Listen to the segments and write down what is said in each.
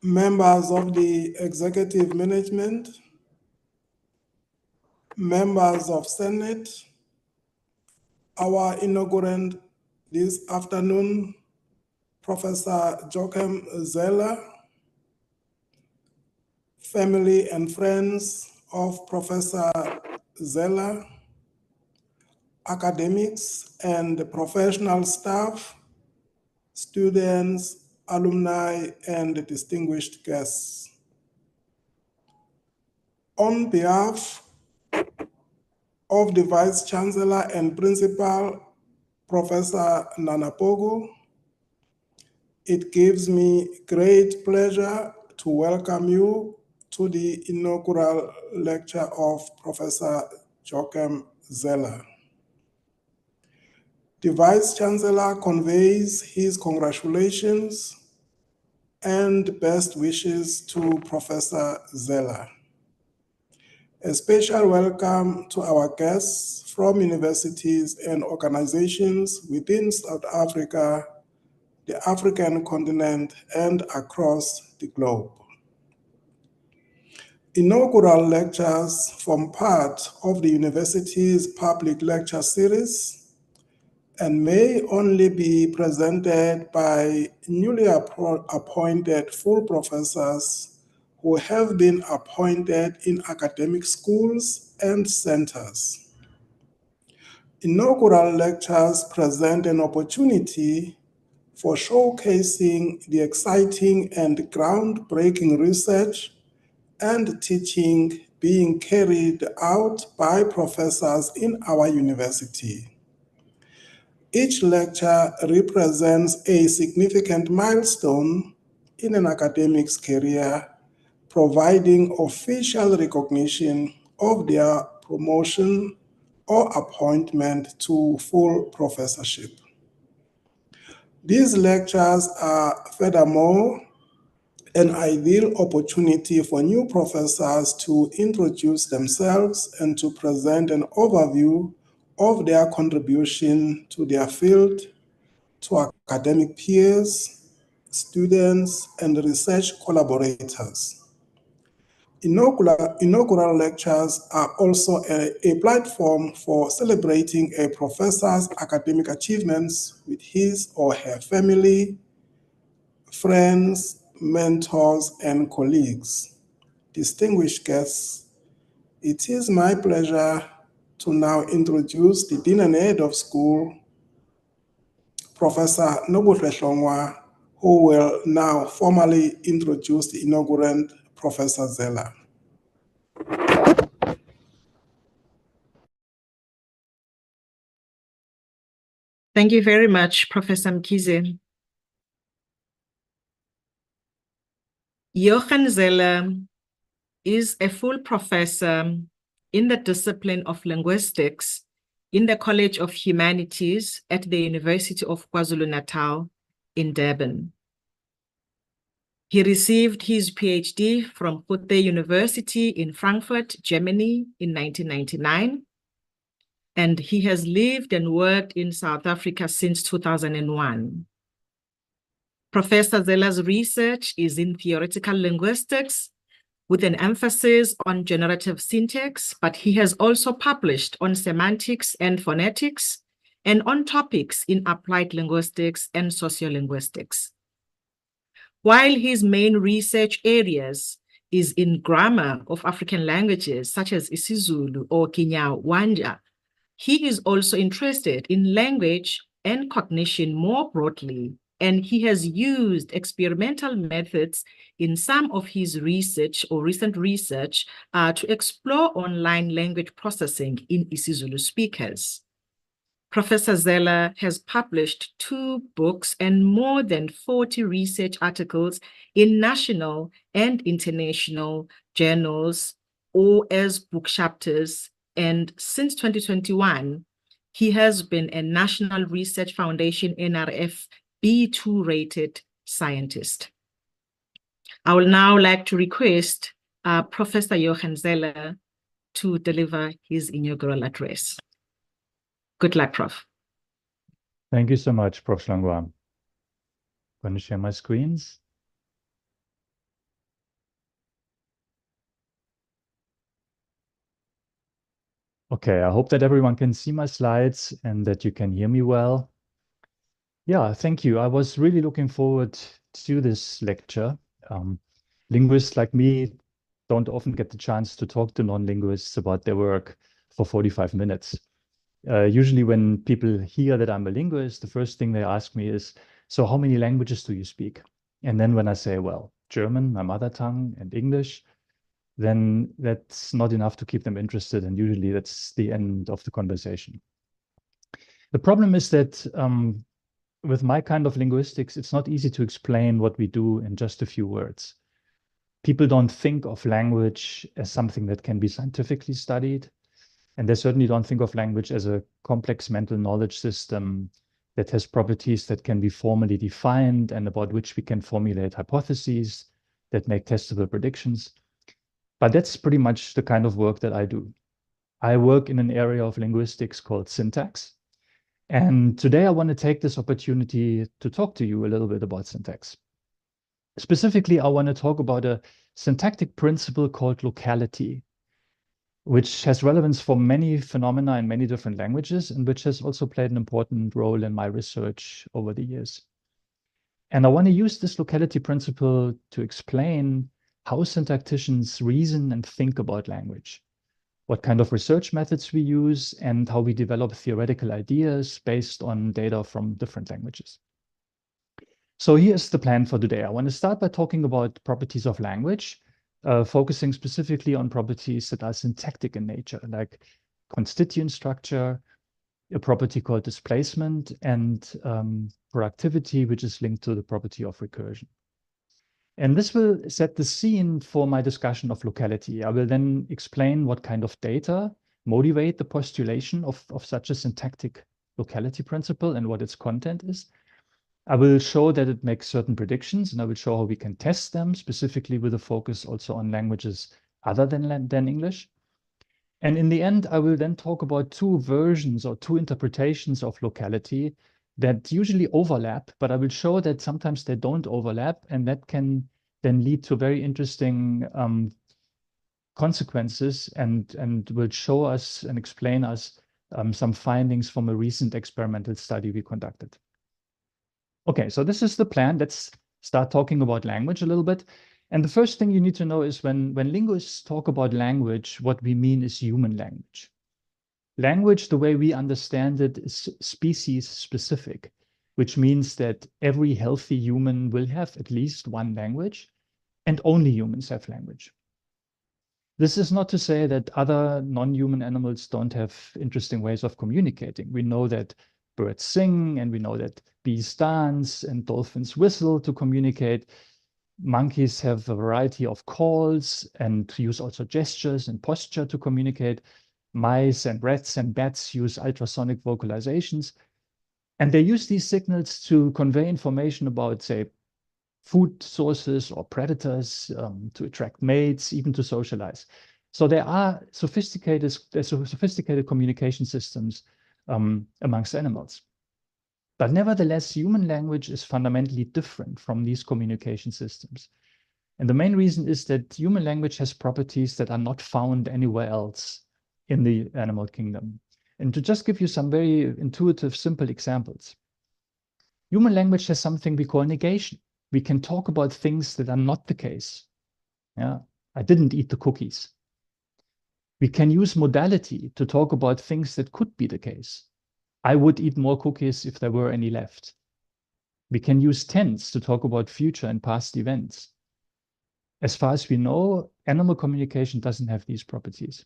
Members of the executive management, members of Senate, our inaugurant this afternoon, Professor Jochen Zeller, family and friends of Professor Zeller, academics and professional staff, students, alumni, and distinguished guests. On behalf of the Vice Chancellor and Principal, Professor Nanapogo, it gives me great pleasure to welcome you to the inaugural lecture of Professor Jochen Zeller. The Vice Chancellor conveys his congratulations and best wishes to Professor Zeller. A special welcome to our guests from universities and organizations within South Africa, the African continent, and across the globe. Inaugural lectures form part of the university's public lecture series and may only be presented by newly appointed full professors who have been appointed in academic schools and centers. Inaugural lectures present an opportunity for showcasing the exciting and groundbreaking research and teaching being carried out by professors in our university. Each lecture represents a significant milestone in an academic's career, providing official recognition of their promotion or appointment to full professorship. These lectures are furthermore an ideal opportunity for new professors to introduce themselves and to present an overview of their contribution to their field, to academic peers, students, and research collaborators. Inaugural lectures are also a platform for celebrating a professor's academic achievements with his or her family, friends, mentors, and colleagues. Distinguished guests, it is my pleasure to now introduce the Dean and Head of School, Professor Nobuhle Hlongwa, who will now formally introduce the inaugurant, Professor Zeller. Thank you very much, Professor Mkhize. Jochen Zeller is a full professor in the discipline of linguistics in the College of Humanities at the University of KwaZulu-Natal in Durban. He received his PhD from Goethe University in Frankfurt, Germany in 1999, and he has lived and worked in South Africa since 2001. Professor Zeller's research is in theoretical linguistics with an emphasis on generative syntax, but he has also published on semantics and phonetics and on topics in applied linguistics and sociolinguistics. While his main research areas is in grammar of African languages such as isiZulu or Kinyarwanda, he is also interested in language and cognition more broadly, and he has used experimental methods in some of his research or recent research to explore online language processing in isiZulu speakers. Professor Zeller has published 2 books and more than 40 research articles in national and international journals or as book chapters. And since 2021, he has been a National Research Foundation NRF B2 rated scientist. I will now like to request Professor Jochen Zeller to deliver his inaugural address. Good luck, Prof. Thank you so much, Prof. Langwa. I'm going to share my screens. Okay, I hope that everyone can see my slides and that you can hear me well. Yeah, thank you. I was really looking forward to this lecture. Linguists like me don't often get the chance to talk to non-linguists about their work for 45 minutes. Usually when people hear that I'm a linguist, the first thing they ask me is, so how many languages do you speak? And then when I say, well, German, my mother tongue, and English, then that's not enough to keep them interested. And usually that's the end of the conversation. The problem is that with my kind of linguistics, it's not easy to explain what we do in just a few words. People don't think of language as something that can be scientifically studied. And they certainly don't think of language as a complex mental knowledge system that has properties that can be formally defined and about which we can formulate hypotheses that make testable predictions. But that's pretty much the kind of work that I do. I work in an area of linguistics called syntax. And today I want to take this opportunity to talk to you a little bit about syntax. Specifically, I want to talk about a syntactic principle called locality, which has relevance for many phenomena in many different languages, and which has also played an important role in my research over the years. And I want to use this locality principle to explain how syntacticians reason and think about language, what kind of research methods we use, and how we develop theoretical ideas based on data from different languages. So here's the plan for today. I want to start by talking about properties of language, focusing specifically on properties that are syntactic in nature, like constituent structure, a property called displacement, and productivity, which is linked to the property of recursion. And this will set the scene for my discussion of locality. I will then explain what kind of data motivate the postulation of such a syntactic locality principle and what its content is. I will show that it makes certain predictions, and I will show how we can test them, specifically with a focus also on languages other than English. And in the end, I will then talk about 2 versions or 2 interpretations of locality that usually overlap, but I will show that sometimes they don't overlap, and that can then lead to very interesting consequences and will show us and explain us some findings from a recent experimental study we conducted. Okay, so this is the plan. Let's start talking about language a little bit. And the first thing you need to know is when linguists talk about language, what we mean is human language. Language, the way we understand it, is species specific, which means that every healthy human will have at least one language, and only humans have language. This is not to say that other non-human animals don't have interesting ways of communicating. We know that birds sing, and we know that bees dance, and dolphins whistle to communicate. Monkeys have a variety of calls and use also gestures and posture to communicate. Mice and rats and bats use ultrasonic vocalizations. And they use these signals to convey information about, say, food sources or predators, to attract mates, even to socialize. So there are sophisticated communication systems amongst animals. But nevertheless, human language is fundamentally different from these communication systems. And the main reason is that human language has properties that are not found anywhere else in the animal kingdom. And to just give you some very intuitive, simple examples, human language has something we call negation. We can talk about things that are not the case. Yeah, I didn't eat the cookies. We can use modality to talk about things that could be the case. I would eat more cookies if there were any left. We can use tense to talk about future and past events. As far as we know, animal communication doesn't have these properties.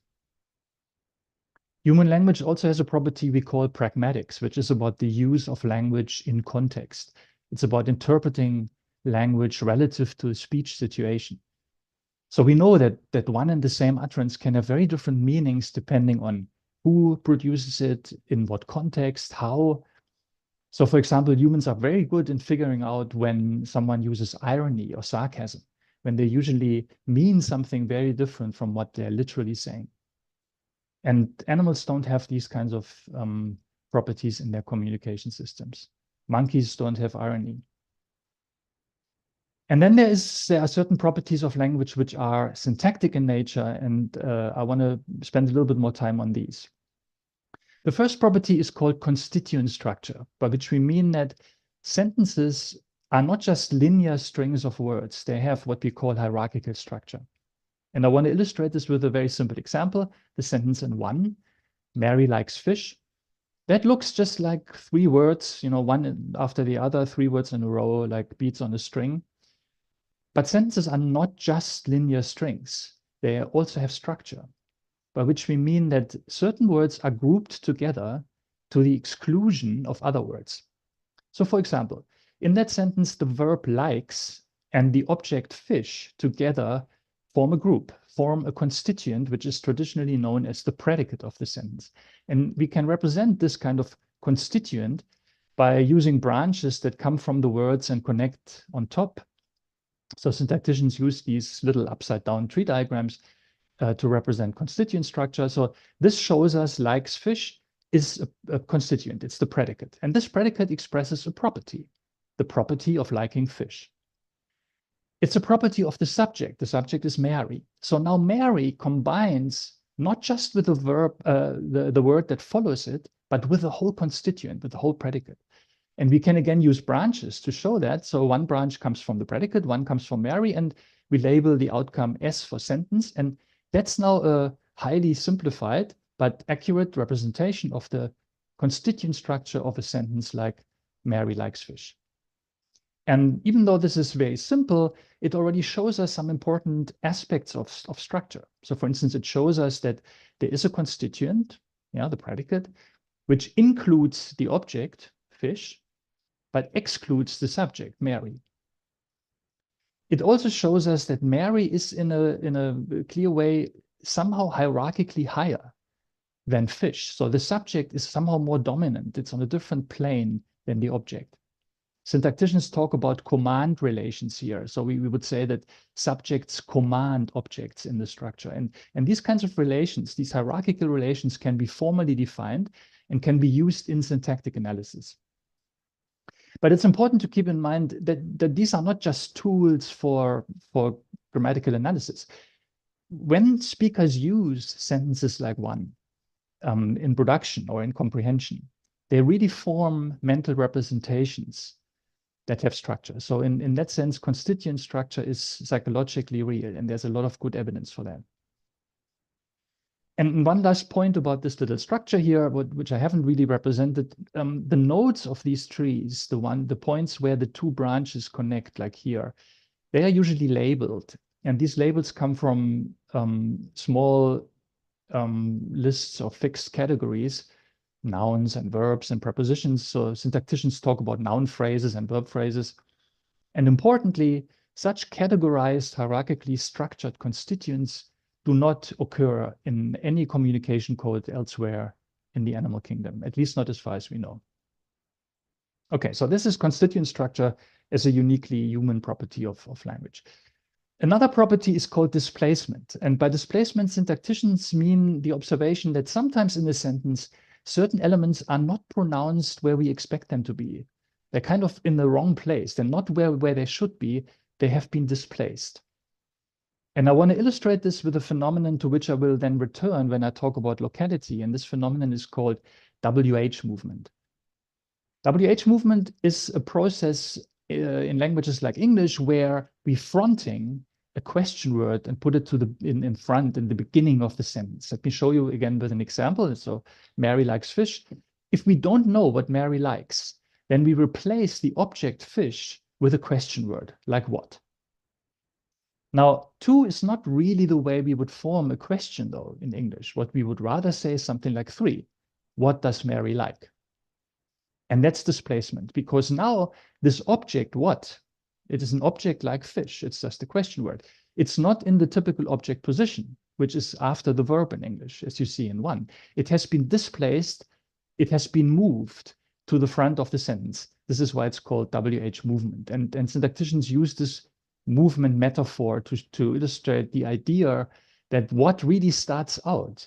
Human language also has a property we call pragmatics, which is about the use of language in context. It's about interpreting language relative to a speech situation. So we know that one and the same utterance can have very different meanings depending on who produces it, in what context, how. So for example, humans are very good in figuring out when someone uses irony or sarcasm, when they usually mean something very different from what they're literally saying. And animals don't have these kinds of properties in their communication systems. Monkeys don't have irony. And then there are certain properties of language which are syntactic in nature, and I want to spend a little bit more time on these. The first property is called constituent structure, by which we mean that sentences are not just linear strings of words. They have what we call hierarchical structure. And I want to illustrate this with a very simple example. The sentence in 1, Mary likes fish. That looks just like 3 words, one after the other, 3 words in a row, like beats on a string. But sentences are not just linear strings. They also have structure, by which we mean that certain words are grouped together to the exclusion of other words. So for example, in that sentence, the verb likes and the object fish together form a group, form a constituent, which is traditionally known as the predicate of the sentence. And we can represent this kind of constituent by using branches that come from the words and connect on top. So syntacticians use these little upside down tree diagrams to represent constituent structure. So this shows us likes fish is a constituent, it's the predicate. And this predicate expresses a property, the property of liking fish. It's a property of the subject. The subject is Mary. So now Mary combines not just with the verb, the word that follows it, but with the whole constituent, with the whole predicate. And we can again use branches to show that. So one branch comes from the predicate, one comes from Mary, and we label the outcome S for sentence. And that's now a highly simplified but accurate representation of the constituent structure of a sentence like Mary likes fish. And even though this is very simple, it already shows us some important aspects of structure. So for instance, it shows us that there is a constituent, the predicate, which includes the object, fish, but excludes the subject, Mary. It also shows us that Mary is in a clear way somehow hierarchically higher than fish. So the subject is somehow more dominant. It's on a different plane than the object. Syntacticians talk about command relations here. So we would say that subjects command objects in the structure. And these kinds of relations, these hierarchical relations, can be formally defined and can be used in syntactic analysis. But it's important to keep in mind that these are not just tools for grammatical analysis. When speakers use sentences like 1 in production or in comprehension, they really form mental representations that have structure. So in that sense, constituent structure is psychologically real, and there's a lot of good evidence for that. And one last point about this little structure here, which I haven't really represented, the nodes of these trees, the points where the 2 branches connect, like here, they are usually labeled. And these labels come from small lists of fixed categories, nouns and verbs and prepositions. So syntacticians talk about noun phrases and verb phrases. And importantly, such categorized, hierarchically structured constituents do not occur in any communication code elsewhere in the animal kingdom, at least not as far as we know. Okay, so this is constituent structure as a uniquely human property of language. Another property is called displacement. And by displacement, syntacticians mean the observation that sometimes in a sentence, certain elements are not pronounced where we expect them to be. They're kind of in the wrong place. They're not where they should be. They have been displaced. And I want to illustrate this with a phenomenon to which I will then return when I talk about locality. And this phenomenon is called WH movement. WH movement is a process in languages like English where we fronting a question word and put it to in front in the beginning of the sentence. Let me show you again with an example. So Mary likes fish. If we don't know what Mary likes, then we replace the object fish with a question word, like what? Now, two is not really the way we would form a question, though, in English. What we would rather say is something like three. What does Mary like? And that's displacement, because now this object, what? It is an object like fish. It's just a question word. It's not in the typical object position, which is after the verb in English, as you see in one. It has been displaced. It has been moved to the front of the sentence. This is why it's called WH movement. And syntacticians use this movement metaphor to illustrate the idea that what really starts out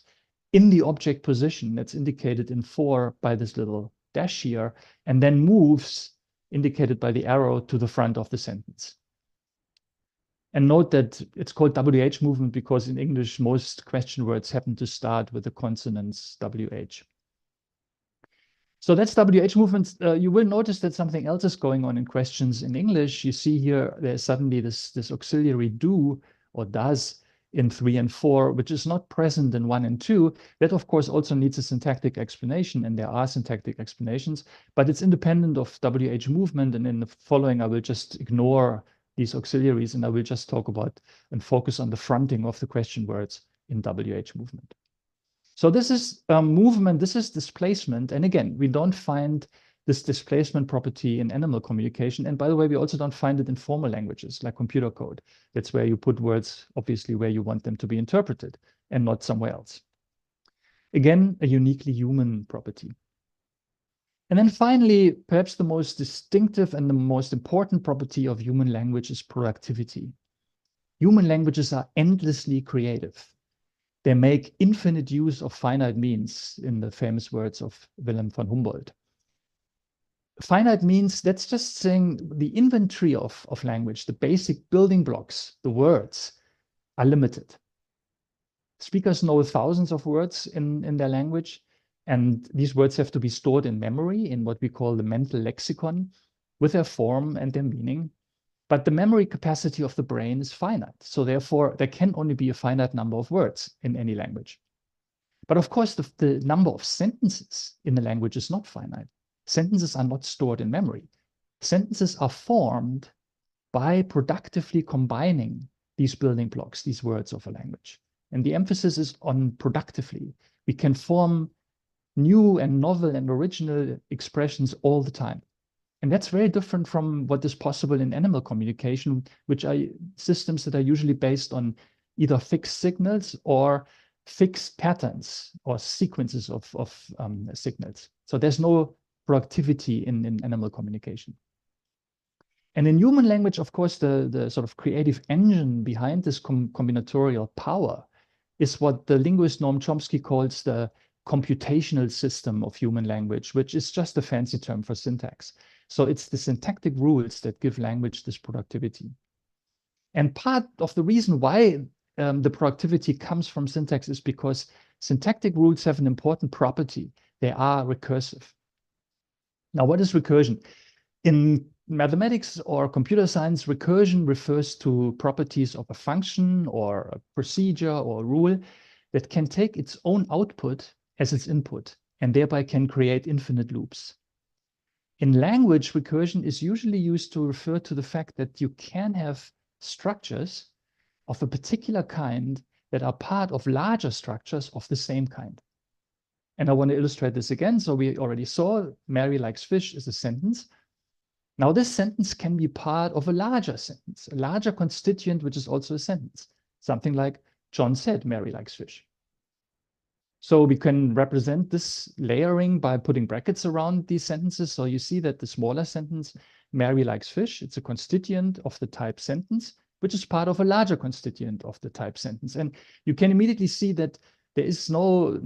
in the object position that's indicated in 4 by this little dash here, and then moves, indicated by the arrow, to the front of the sentence. And note that it's called WH movement because in English, most question words happen to start with the consonants WH. So that's WH movement. You will notice that something else is going on in questions in English. You see here, there's suddenly this auxiliary do or does in 3 and 4, which is not present in 1 and 2. That, of course, also needs a syntactic explanation, and there are syntactic explanations, but it's independent of WH movement. And in the following, I will just ignore these auxiliaries, and I will just talk about and focus on the fronting of the question words in WH movement. So this is movement, this is displacement. And again, we don't find this displacement property in animal communication. And by the way, we also don't find it in formal languages like computer code. That's where you put words, obviously, where you want them to be interpreted and not somewhere else. Again, a uniquely human property. And then finally, perhaps the most distinctive and the most important property of human language is productivity. Human languages are endlessly creative. They make infinite use of finite means, in the famous words of Wilhelm von Humboldt. Finite means, that's just saying the inventory of language, the basic building blocks, the words, are limited. Speakers know thousands of words in their language, and these words have to be stored in memory, in what we call the mental lexicon, with their form and their meaning. But the memory capacity of the brain is finite. So therefore, there can only be a finite number of words in any language. But of course, the number of sentences in the language is not finite. Sentences are not stored in memory. Sentences are formed by productively combining these building blocks, these words of a language. And the emphasis is on productively. We can form new and novel and original expressions all the time. And that's very different from what is possible in animal communication, which are systems that are usually based on either fixed signals or fixed patterns or sequences of signals. So there's no productivity in animal communication. And in human language, of course, the sort of creative engine behind this combinatorial power is what the linguist Noam Chomsky calls the computational system of human language, which is just a fancy term for syntax. So it's the syntactic rules that give language this productivity. And part of the reason why the productivity comes from syntax is because syntactic rules have an important property. They are recursive. Now, what is recursion? In mathematics or computer science, recursion refers to properties of a function or a procedure or a rule that can take its own output as its input and thereby can create infinite loops. In language, recursion is usually used to refer to the fact that you can have structures of a particular kind that are part of larger structures of the same kind. And I want to illustrate this again. So we already saw Mary likes fish is a sentence. Now this sentence can be part of a larger sentence, a larger constituent, which is also a sentence. Something like John said Mary likes fish. So we can represent this layering by putting brackets around these sentences. So you see that the smaller sentence, Mary likes fish, it's a constituent of the type sentence, which is part of a larger constituent of the type sentence. And you can immediately see that There is no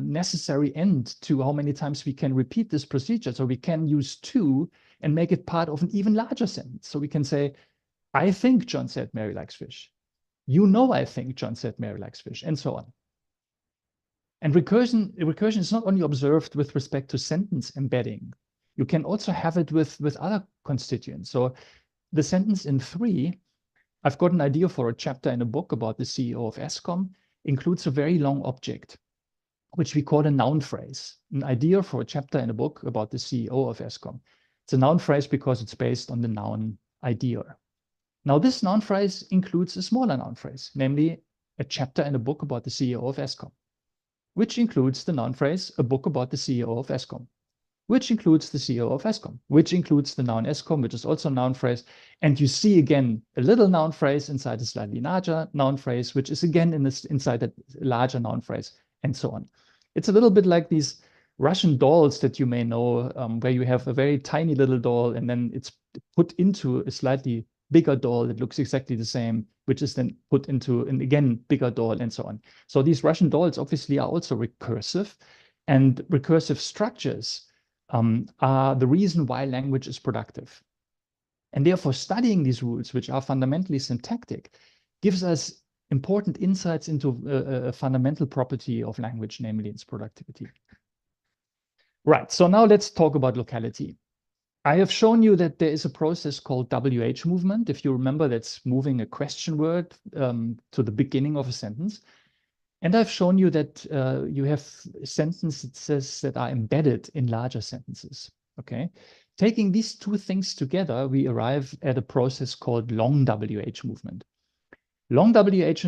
necessary end to how many times we can repeat this procedure. So we can use to and make it part of an even larger sentence. So we can say, I think John said Mary likes fish. You know, I think John said Mary likes fish, and so on. And recursion is not only observed with respect to sentence embedding. You can also have it with other constituents. So the sentence in 3, I've got an idea for a chapter in a book about the CEO of Eskom, includes a very long object, which we call a noun phrase. An idea for a chapter in a book about the CEO of Eskom. It's a noun phrase because it's based on the noun idea. Now, this noun phrase includes a smaller noun phrase, namely a chapter in a book about the CEO of Eskom, which includes the noun phrase, a book about the CEO of Eskom, which includes the CEO of Eskom, which includes the noun Eskom, which is also a noun phrase. And you see again a little noun phrase inside a slightly larger noun phrase, which is again inside a larger noun phrase, and so on. It's a little bit like these Russian dolls that you may know, where you have a very tiny little doll, and then it's put into a slightly bigger doll that looks exactly the same, which is then put into an again bigger doll, and so on. So these Russian dolls obviously are also recursive, and recursive structures are the reason why language is productive. And therefore, studying these rules, which are fundamentally syntactic, gives us important insights into a fundamental property of language, namely its productivity. Right, so now let's talk about locality. I have shown you that there is a process called WH movement. If you remember, that's moving a question word to the beginning of a sentence. And I've shown you that you have sentences that are embedded in larger sentences, okay? Taking these two things together, we arrive at a process called long WH movement. Long WH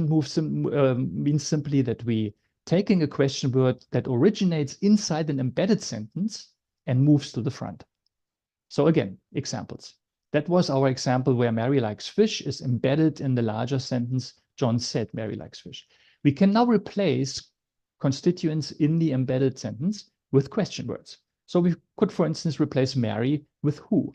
means simply that we taking a question word that originates inside an embedded sentence and moves to the front. So again, examples. That was our example where Mary likes fish is embedded in the larger sentence, John said Mary likes fish. We can now replace constituents in the embedded sentence with question words. So we could, for instance, replace Mary with who.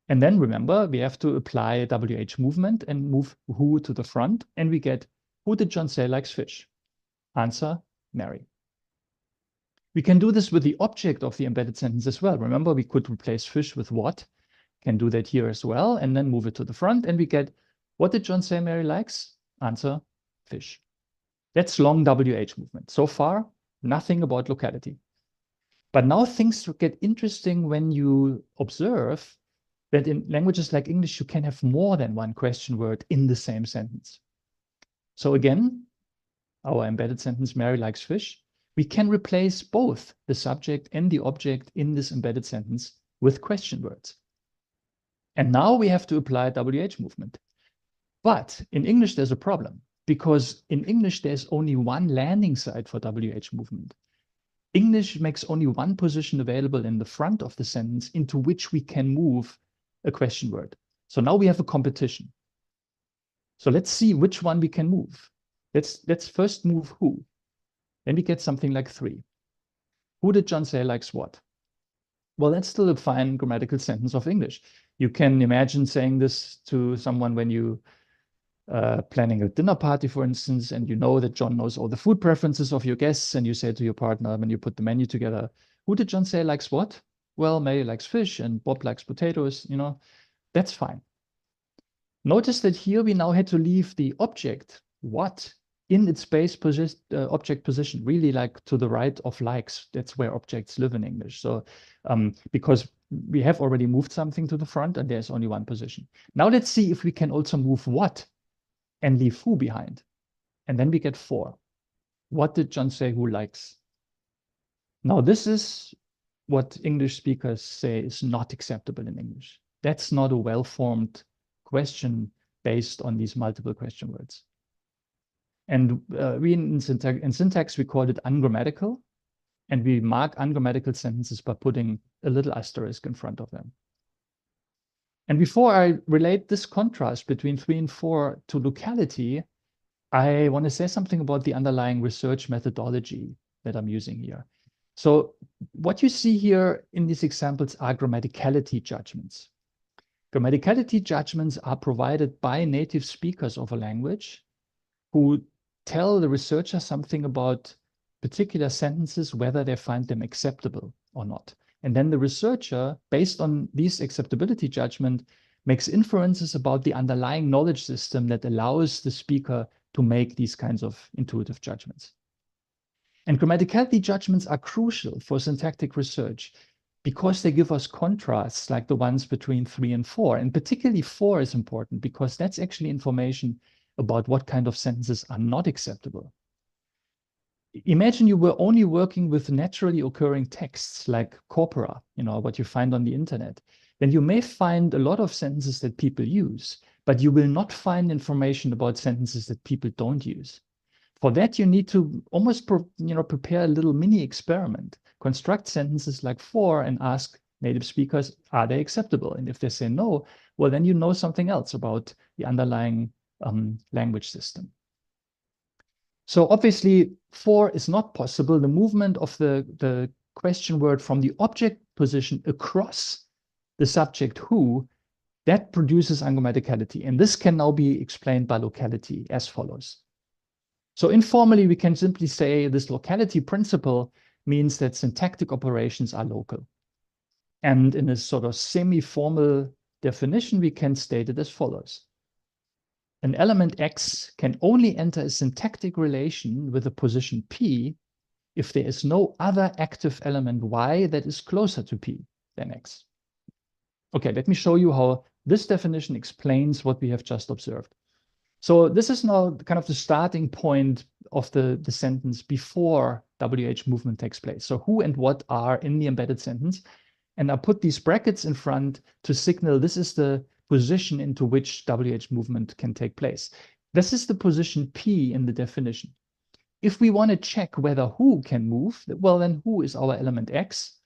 And then remember, we have to apply WH movement and move who to the front, and we get, who did John say likes fish? Answer, Mary. We can do this with the object of the embedded sentence as well. Remember, we could replace fish with what? Can do that here as well, and then move it to the front, and we get, what did John say Mary likes? Answer, fish. That's long WH movement. So far, nothing about locality. But now things get interesting when you observe that in languages like English, you can have more than one question word in the same sentence. So again, our embedded sentence, Mary likes fish, we can replace both the subject and the object in this embedded sentence with question words. And now we have to apply WH movement. But in English, there's a problem, because in English, there's only one landing site for WH movement. English makes only one position available in the front of the sentence into which we can move a question word. So now we have a competition. So let's see which one we can move. Let's first move who. Then we get something like 3. Who did John say likes what? Well, that's still a fine grammatical sentence of English. You can imagine saying this to someone when you planning a dinner party, for instance, and you know that John knows all the food preferences of your guests, and you say to your partner when you put the menu together, who did John say likes what? Well, Mary likes fish and Bob likes potatoes, you know, that's fine. Notice that here we now had to leave the object, what, in its base object position, really like to the right of likes. That's where objects live in English. So because we have already moved something to the front and there's only one position. Now let's see if we can also move what and leave who behind. And then we get 4. What did John say who likes? Now this is what English speakers say is not acceptable in English. That's not a well-formed question based on these multiple question words. And we in syntax, we call it ungrammatical. And we mark ungrammatical sentences by putting a little asterisk in front of them. And before I relate this contrast between 3 and 4 to locality, I want to say something about the underlying research methodology that I'm using here. So what you see here in these examples are grammaticality judgments. Grammaticality judgments are provided by native speakers of a language who tell the researcher something about particular sentences, whether they find them acceptable or not. And then the researcher, based on these acceptability judgment, makes inferences about the underlying knowledge system that allows the speaker to make these kinds of intuitive judgments. And grammaticality judgments are crucial for syntactic research because they give us contrasts like the ones between 3 and 4. And particularly 4 is important because that's actually information about what kind of sentences are not acceptable. Imagine you were only working with naturally occurring texts like corpora, what you find on the internet. Then you may find a lot of sentences that people use, but you will not find information about sentences that people don't use. For that, you need to almost prepare a little mini experiment, construct sentences like 4 and ask native speakers, are they acceptable? And if they say no, well, then you know something else about the underlying language system. So obviously 4 is not possible. The movement of the question word from the object position across the subject who, that produces ungrammaticality. And this can now be explained by locality as follows. So informally, we can simply say this locality principle means that syntactic operations are local. And in a sort of semi-formal definition, we can state it as follows. An element X can only enter a syntactic relation with a position P if there is no other active element Y that is closer to P than X. Okay, let me show you how this definition explains what we have just observed. So this is now kind of the starting point of the sentence before WH movement takes place. So who and what are in the embedded sentence. And I put these brackets in front to signal this is the position into which WH movement can take place. This is the position P in the definition. If we want to check whether who can move, well, then who is our element X?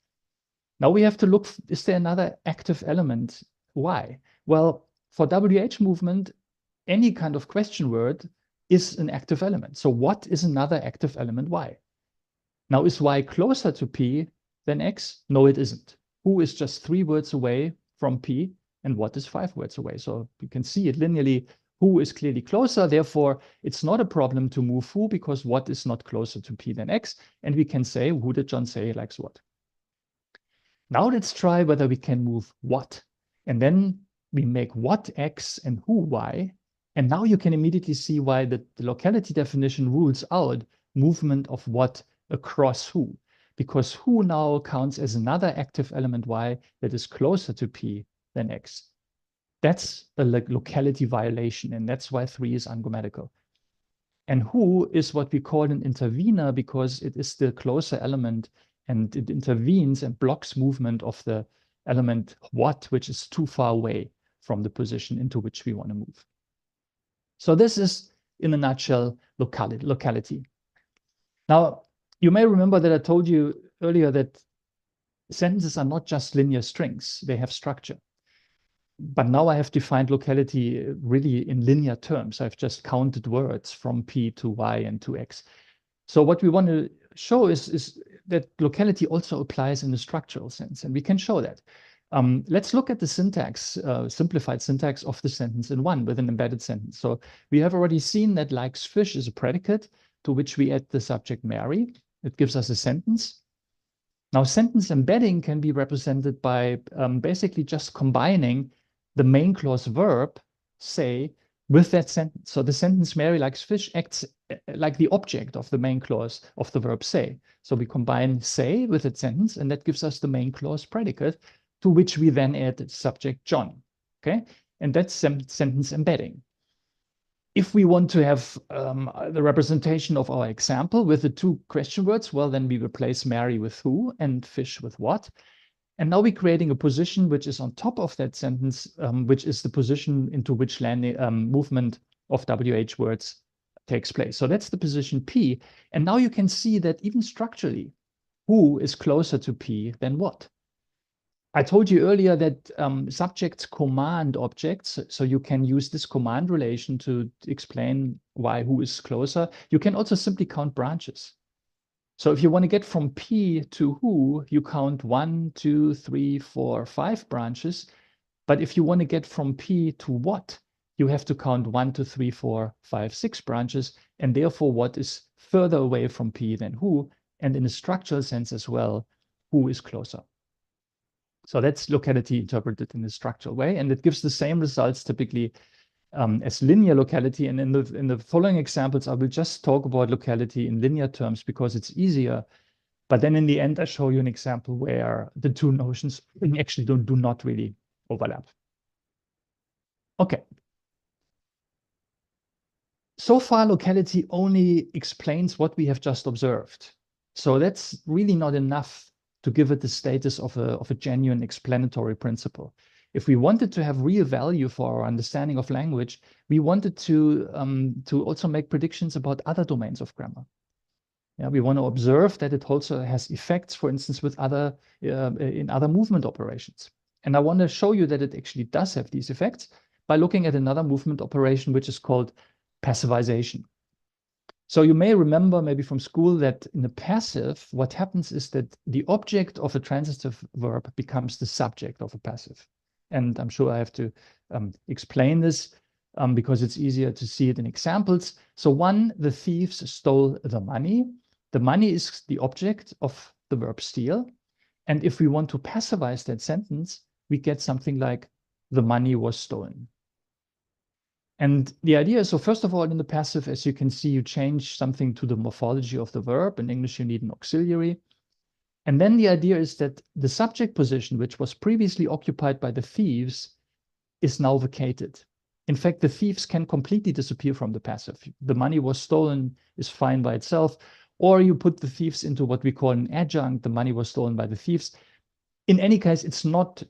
Now we have to look, is there another active element Y? Well, for WH movement, any kind of question word is an active element. So what is another active element Y? Now, is Y closer to P than X? No, it isn't. Who is just 3 words away from P and what is 5 words away? So you can see it linearly. Who is clearly closer. Therefore, it's not a problem to move who because what is not closer to P than X. And we can say, who did John say likes what? Now let's try whether we can move what. And then we make what X and who Y. And now you can immediately see why the locality definition rules out movement of what across who, because who now counts as another active element Y that is closer to P than X. That's a locality violation, and that's why 3 is ungrammatical. And who is what we call an intervener because it is the closer element and it intervenes and blocks movement of the element what, which is too far away from the position into which we want to move. So this is, in a nutshell, locality. Now, you may remember that I told you earlier that sentences are not just linear strings, they have structure. But now I have defined locality really in linear terms. I've just counted words from P to Y and to X. So what we want to show is that locality also applies in a structural sense, and we can show that. Let's look at the syntax, simplified syntax of the sentence in 1 with an embedded sentence. So we have already seen that likes fish is a predicate to which we add the subject Mary. It gives us a sentence. Now sentence embedding can be represented by basically just combining the main clause verb, say, with that sentence. So the sentence Mary likes fish acts like the object of the main clause of the verb say. So we combine say with that sentence, and that gives us the main clause predicate, to which we then add the subject John, okay? And that's sentence embedding. If we want to have the representation of our example with the 2 question words, well, then we replace Mary with who and fish with what. And now we're creating a position which is on top of that sentence, which is the position into which movement of WH words takes place. So that's the position P. And now you can see that even structurally, who is closer to P than what? I told you earlier that subjects command objects, so you can use this command relation to explain why who is closer. You can also simply count branches. So if you want to get from P to who, you count 1, 2, 3, 4, 5 branches. But if you want to get from P to what, you have to count 1, 2, 3, 4, 5, 6 branches. and therefore what is further away from P than who, and in a structural sense as well, who is closer. So that's locality interpreted in a structural way, and it gives the same results typically as linear locality. And in the following examples, I will just talk about locality in linear terms because it's easier. But then in the end, I show you an example where the two notions actually do not really overlap. Okay. So far, locality only explains what we have just observed. So that's really not enough to give it the status of a genuine explanatory principle. If we wanted to have real value for our understanding of language, we wanted to also make predictions about other domains of grammar. Yeah, we want to observe that it also has effects, for instance, with in other movement operations. And I want to show you that it actually does have these effects by looking at another movement operation, which is called passivization. So you may remember maybe from school that in the passive, what happens is that the object of a transitive verb becomes the subject of a passive. And I'm sure I have to explain this because it's easier to see it in examples. So one, the thieves stole the money. The money is the object of the verb steal. And if we want to passivize that sentence, we get something like the money was stolen. And the idea is, so first of all, in the passive, as you can see, you change something to the morphology of the verb. In English, you need an auxiliary. And then the idea is that the subject position, which was previously occupied by the thieves, is now vacated. In fact, the thieves can completely disappear from the passive. The money was stolen is fine by itself. Or you put the thieves into what we call an adjunct. The money was stolen by the thieves. In any case, it's not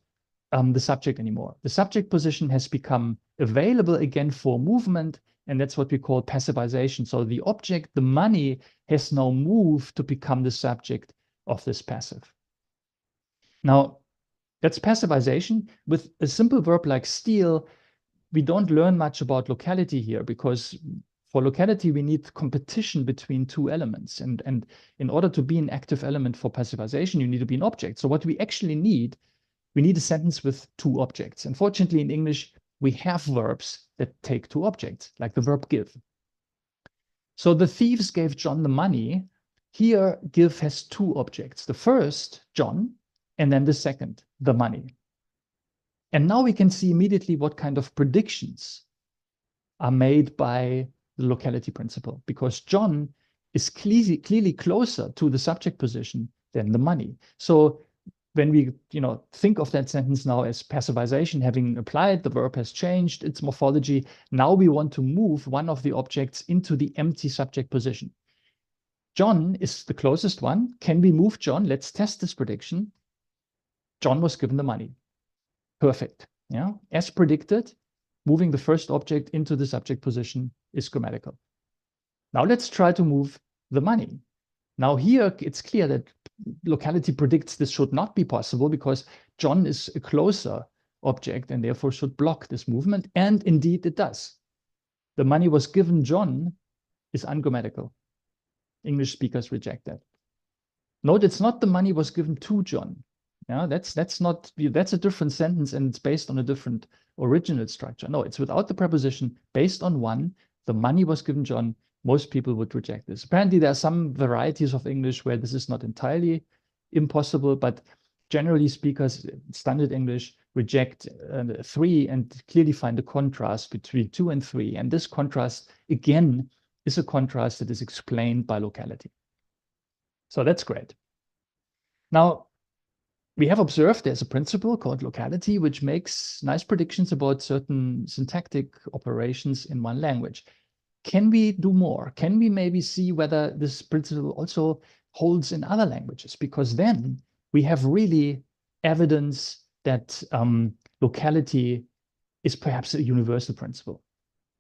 the subject anymore. The subject position has become available again for movement, and that's what we call passivization. So the object, the money, has now moved to become the subject of this passive. Now, that's passivization. With a simple verb like steal, we don't learn much about locality here because for locality, we need competition between two elements. And in order to be an active element for passivization, you need to be an object. So what we actually need, we need a sentence with two objects. Unfortunately, in English, we have verbs that take two objects, like the verb give. So the thieves gave John the money. Here, give has two objects. The first, John, and then the second, the money. And now we can see immediately what kind of predictions are made by the locality principle, because John is clearly closer to the subject position than the money. So when we think of that sentence now as passivization, having applied, the verb has changed its morphology. Now we want to move one of the objects into the empty subject position. John is the closest one. Can we move John? Let's test this prediction. John was given the money. Perfect. Yeah, as predicted, moving the first object into the subject position is grammatical. Now let's try to move the money. Now here it's clear that locality predicts this should not be possible because John is a closer object and therefore should block this movement. And indeed it does. The money was given John is ungrammatical. English speakers reject that. Note it's not the money was given to John. Yeah, that's a different sentence and it's based on a different original structure. No, it's without the preposition based on one. The money was given John. Most people would reject this. Apparently, there are some varieties of English where this is not entirely impossible, but generally speakers, standard English reject 3 and clearly find a contrast between 2 and 3. And this contrast, again, is a contrast that is explained by locality. So that's great. Now, we have observed there's a principle called locality, which makes nice predictions about certain syntactic operations in one language. Can we do more? Can we maybe see whether this principle also holds in other languages? Because then we have really evidence that locality is perhaps a universal principle.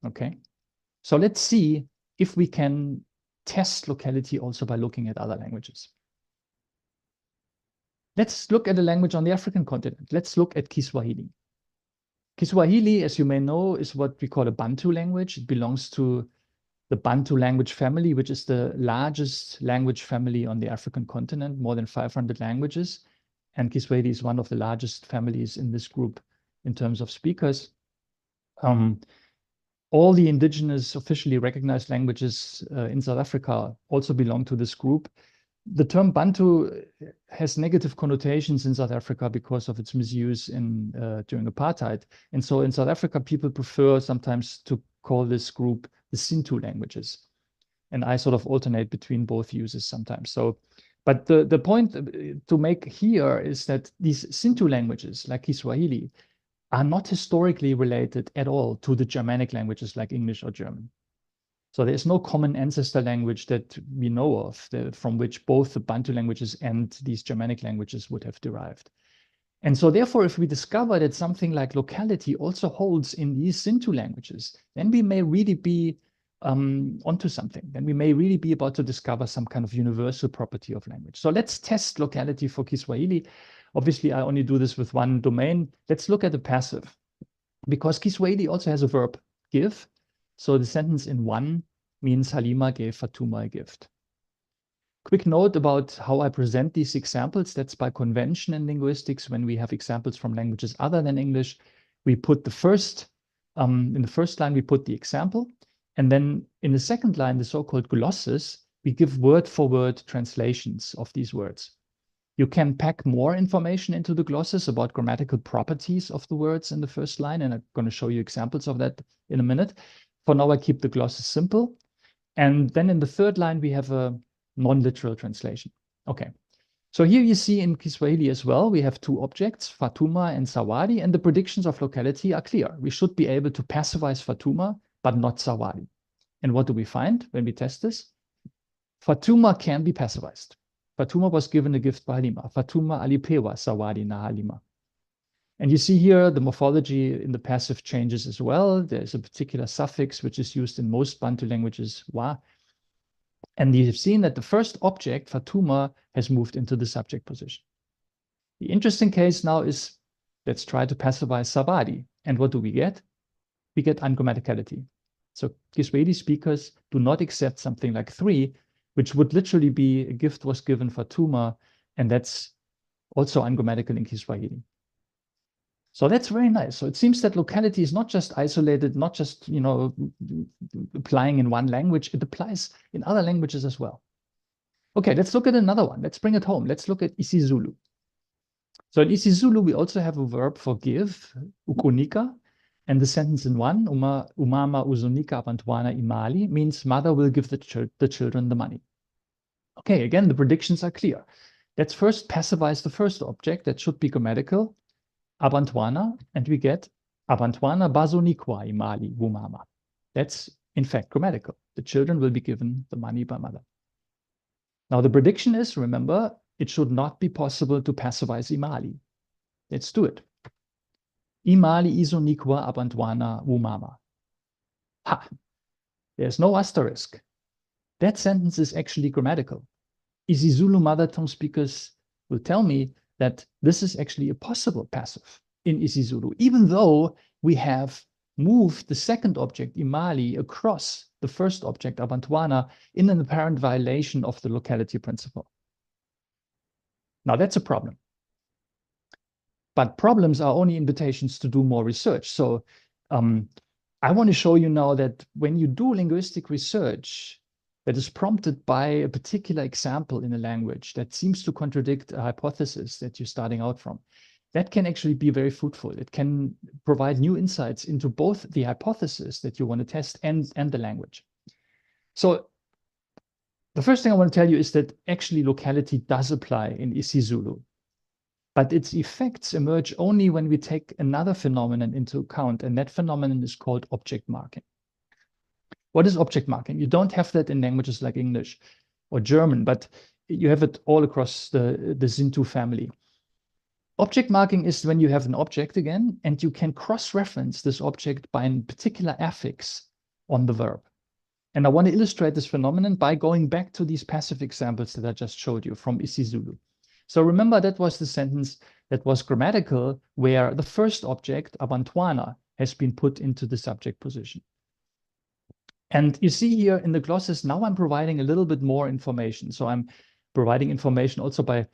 Okay, so let's see if we can test locality also by looking at other languages. Let's look at a language on the African continent. Let's look at Kiswahili. Kiswahili, as you may know, is what we call a Bantu language. It belongs to the Bantu language family, which is the largest language family on the African continent, more than 500 languages. And Kiswahili is one of the largest families in this group in terms of speakers. all the indigenous officially recognized languages in South Africa also belong to this group. The term Bantu has negative connotations in South Africa because of its misuse during apartheid. And so in South Africa, people prefer sometimes to call this group the Sintu languages. And I sort of alternate between both uses sometimes. So, but the point to make here is that these Sintu languages, like Kiswahili, are not historically related at all to the Germanic languages like English or German. So there's no common ancestor language that we know of from which both the Bantu languages and these Germanic languages would have derived. And so therefore, if we discover that something like locality also holds in these Sintu languages, then we may really be onto something. Then we may really be about to discover some kind of universal property of language. So let's test locality for Kiswahili. Obviously, I only do this with one domain. Let's look at the passive, because Kiswahili also has a verb, give. So the sentence in one means Halima gave Fatuma a gift. Quick note about how I present these examples. That's by convention in linguistics. When we have examples from languages other than English, we put the first, in the first line, we put the example. And then in the second line, the so-called glosses, we give word-for-word translations of these words. You can pack more information into the glosses about grammatical properties of the words in the first line, and I'm going to show you examples of that in a minute. For now, I keep the glosses simple. And then in the third line, we have a non-literal translation. Okay. So here you see in Kiswahili as well, we have two objects, Fatuma and Sawadi, and the predictions of locality are clear. We should be able to passivize Fatuma, but not Sawadi. And what do we find when we test this? Fatuma can be passivized. Fatuma was given a gift by Halima. Fatuma alipewa Sawadi na Halima. And you see here the morphology in the passive changes as well. There's a particular suffix which is used in most Bantu languages, wa. And you've seen that the first object, Fatuma, has moved into the subject position. The interesting case now is, let's try to passivize Sawadi. And what do we get? We get ungrammaticality. So Kiswahili speakers do not accept something like 3, which would literally be a gift was given Fatuma, and that's also ungrammatical in Kiswahili. So that's very nice. So it seems that locality is not just isolated, not just, applying in one language, it applies in other languages as well. Okay, let's look at another one. Let's bring it home. Let's look at isiZulu. So in isiZulu, we also have a verb for give, ukunika, and the sentence in one, umama uzunika abantwana imali, means mother will give the children the money. Okay, again, the predictions are clear. Let's first passivize the first object. That should be grammatical. Abantwana, and we get Abantwana bazonikwa imali wumama. That's in fact grammatical. The children will be given the money by mother. Now the prediction is, remember, it should not be possible to passivize imali. Let's do it. Imali izonikwa abantwana wumama. Ha! There's no asterisk. That sentence is actually grammatical. isiZulu mother tongue speakers will tell me that this is actually a possible passive in isiZulu, even though we have moved the second object, imali, across the first object, abantwana, in an apparent violation of the locality principle. Now that's a problem. But problems are only invitations to do more research. So I want to show you now that when you do linguistic research that is prompted by a particular example in a language that seems to contradict a hypothesis that you're starting out from, that can actually be very fruitful. It can provide new insights into both the hypothesis that you want to test and the language. So the first thing I want to tell you is that actually locality does apply in isiZulu, but its effects emerge only when we take another phenomenon into account, and that phenomenon is called object marking. What is object marking? You don't have that in languages like English or German, but you have it all across the Zintu family. Object marking is when you have an object again, and you can cross-reference this object by a particular affix on the verb. And I want to illustrate this phenomenon by going back to these passive examples that I just showed you from isiZulu. So remember, that was the sentence that was grammatical, where the first object, abantwana, has been put into the subject position. And you see here in the glosses, now I'm providing a little bit more information. So I'm providing information also by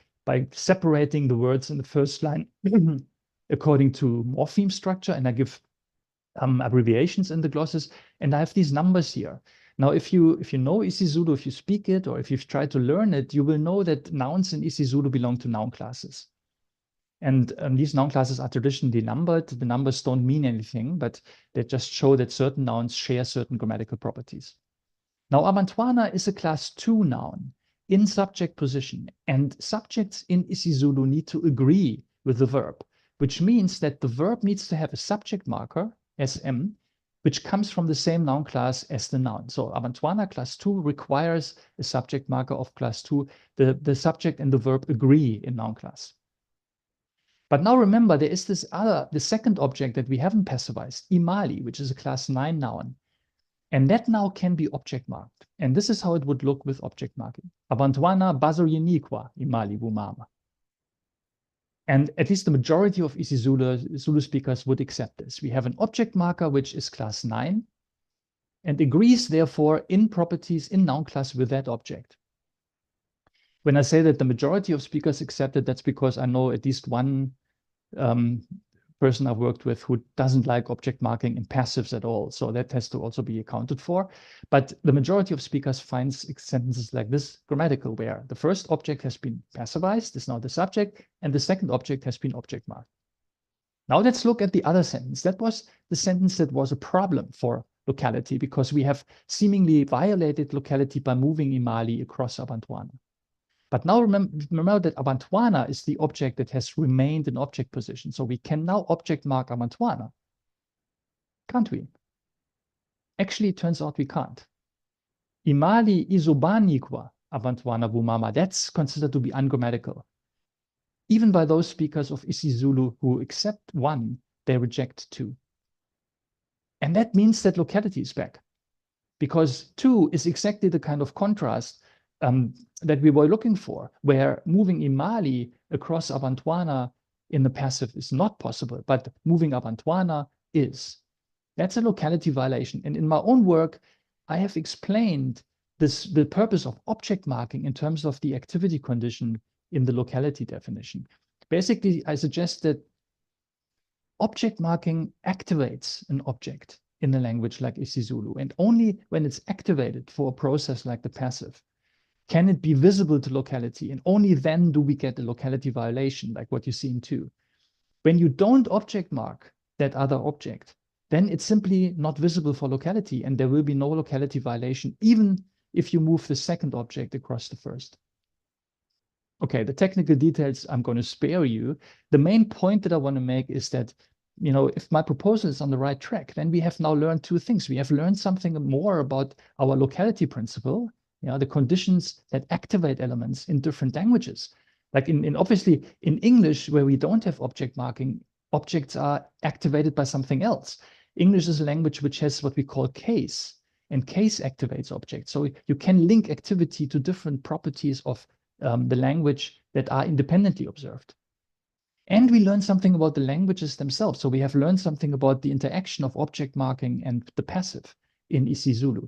separating the words in the first line according to morpheme structure. And I give abbreviations in the glosses, and I have these numbers here. Now, if you know isiZulu, if you speak it, or if you've tried to learn it, you will know that nouns in isiZulu belong to noun classes. And these noun classes are traditionally numbered. The numbers don't mean anything, but they just show that certain nouns share certain grammatical properties. Now, abantwana is a class 2 noun in subject position, and subjects in isiZulu need to agree with the verb, which means that the verb needs to have a subject marker, SM, which comes from the same noun class as the noun. So abantwana class 2 requires a subject marker of class 2. The subject and the verb agree in noun class. But now remember, there is the second object that we haven't passivized, imali, which is a class 9 noun. And that now can be object marked. And this is how it would look with object marking. Abantwana bazoyenikwa imali bumama. And at least the majority of isiZulu Zulu speakers would accept this. We have an object marker, which is class 9, and agrees, therefore, in properties in noun class with that object. When I say that the majority of speakers accept it, that's because I know at least one person I've worked with who doesn't like object marking in passives at all. So that has to also be accounted for. But the majority of speakers finds sentences like this grammatical, where the first object has been passivized, is now the subject, and the second object has been object marked. Now let's look at the other sentence. That was the sentence that was a problem for locality, because we have seemingly violated locality by moving imali across abantwana. But now remember that abantwana is the object that has remained in object position. So we can now object mark abantwana. Can't we? Actually, it turns out we can't. Imali izobanikwa abantwana bumama. That's considered to be ungrammatical. Even by those speakers of isiZulu who accept 1, they reject 2. And that means that locality is back, because 2 is exactly the kind of contrast that we were looking for, where moving imali across abantwana in the passive is not possible, but moving abantwana is. That's a locality violation. And in my own work, I have explained the purpose of object marking in terms of the activity condition in the locality definition. Basically, I suggest that object marking activates an object in a language like isiZulu, and only when it's activated for a process like the passive can it be visible to locality, and only then do we get a locality violation, like what you see in 2. When you don't object mark that other object, then it's simply not visible for locality, and there will be no locality violation, even if you move the second object across the first. Okay, the technical details I'm going to spare you. The main point that I want to make is that, you know, if my proposal is on the right track, then we have now learned 2 things. We have learned something more about our locality principle, the conditions that activate elements in different languages. Like obviously in English, where we don't have object marking, objects are activated by something else. English is a language which has what we call case, and case activates objects. So you can link activity to different properties of the language that are independently observed. And we learn something about the languages themselves. So we have learned something about the interaction of object marking and the passive in isiZulu.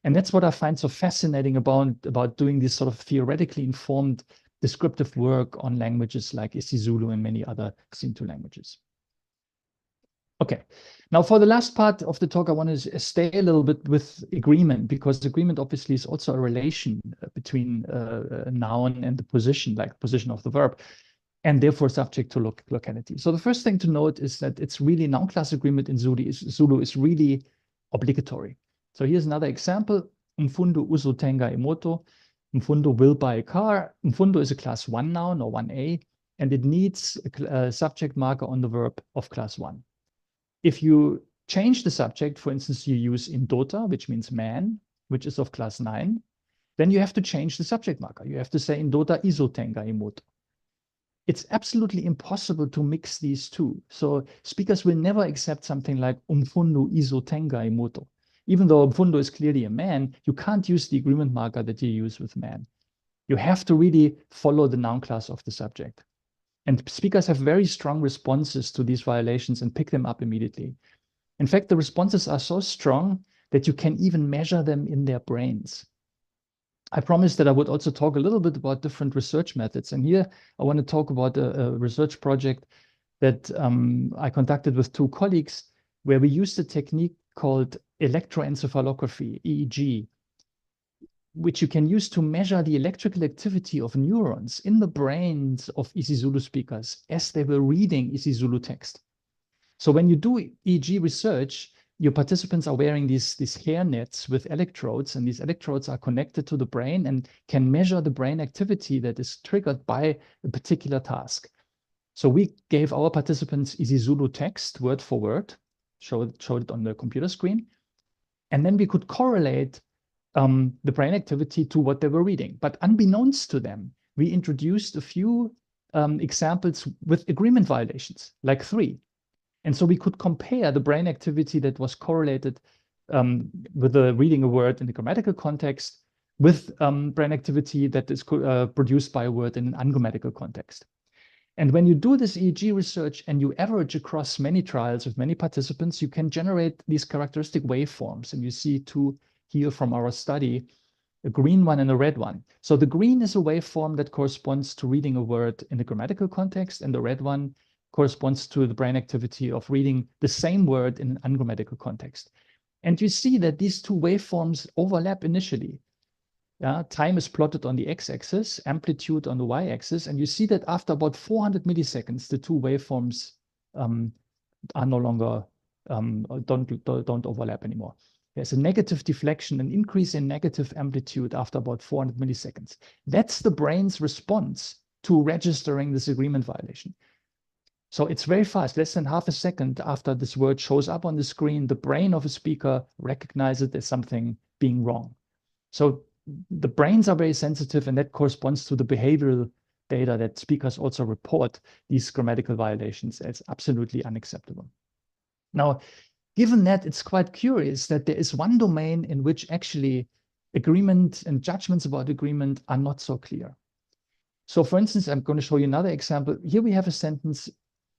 And that's what I find so fascinating about doing this sort of theoretically informed descriptive work on languages like isiZulu and many other Xintu languages. Okay, now for the last part of the talk, I want to stay a little bit with agreement, because agreement obviously is also a relation between a noun and the position, like position of the verb, and therefore subject to locality. So the first thing to note is that it's really noun class agreement in Zulu is really obligatory. So here's another example. Mfundo uzotenga imoto. Mfundo will buy a car. Mfundo is a class 1 noun or 1a, and it needs a subject marker on the verb of class 1. If you change the subject, for instance, you use indota, which means man, which is of class 9, then you have to change the subject marker. You have to say indota izotenga imoto. It's absolutely impossible to mix these 2. So speakers will never accept something like umfundo izotenga imoto. Even though mfundo is clearly a man, you can't use the agreement marker that you use with man. You have to really follow the noun class of the subject. And speakers have very strong responses to these violations and pick them up immediately. In fact, the responses are so strong that you can even measure them in their brains. I promised that I would also talk a little bit about different research methods. And here I want to talk about a research project that I conducted with 2 colleagues, where we used a technique called electroencephalography, EEG, which you can use to measure the electrical activity of neurons in the brains of isiZulu speakers as they were reading isiZulu text. So when you do EEG research, your participants are wearing these hair nets with electrodes, and these electrodes are connected to the brain and can measure the brain activity that is triggered by a particular task. So we gave our participants isiZulu text word for word, showed it on the computer screen, and then we could correlate the brain activity to what they were reading. But unbeknownst to them, we introduced a few examples with agreement violations, like 3. And so we could compare the brain activity that was correlated with the reading a word in the grammatical context with brain activity that is produced by a word in an ungrammatical context. And when you do this EEG research and you average across many trials with many participants, you can generate these characteristic waveforms. And you see 2 here from our study, a green one and a red one. So the green is a waveform that corresponds to reading a word in the grammatical context, and the red one corresponds to the brain activity of reading the same word in an ungrammatical context. And you see that these 2 waveforms overlap initially. Time is plotted on the x-axis, amplitude on the y-axis, and you see that after about 400 milliseconds, the 2 waveforms are no longer, don't overlap anymore. There's a negative deflection, an increase in negative amplitude after about 400 milliseconds. That's the brain's response to registering this agreement violation. So it's very fast, less than half a second after this word shows up on the screen, the brain of a speaker recognizes there's something being wrong. So the brains are very sensitive, and that corresponds to the behavioral data that speakers also report these grammatical violations as absolutely unacceptable. Now, given that, it's quite curious that there is one domain in which actually agreement and judgments about agreement are not so clear. So for instance, I'm going to show you another example. Here we have a sentence,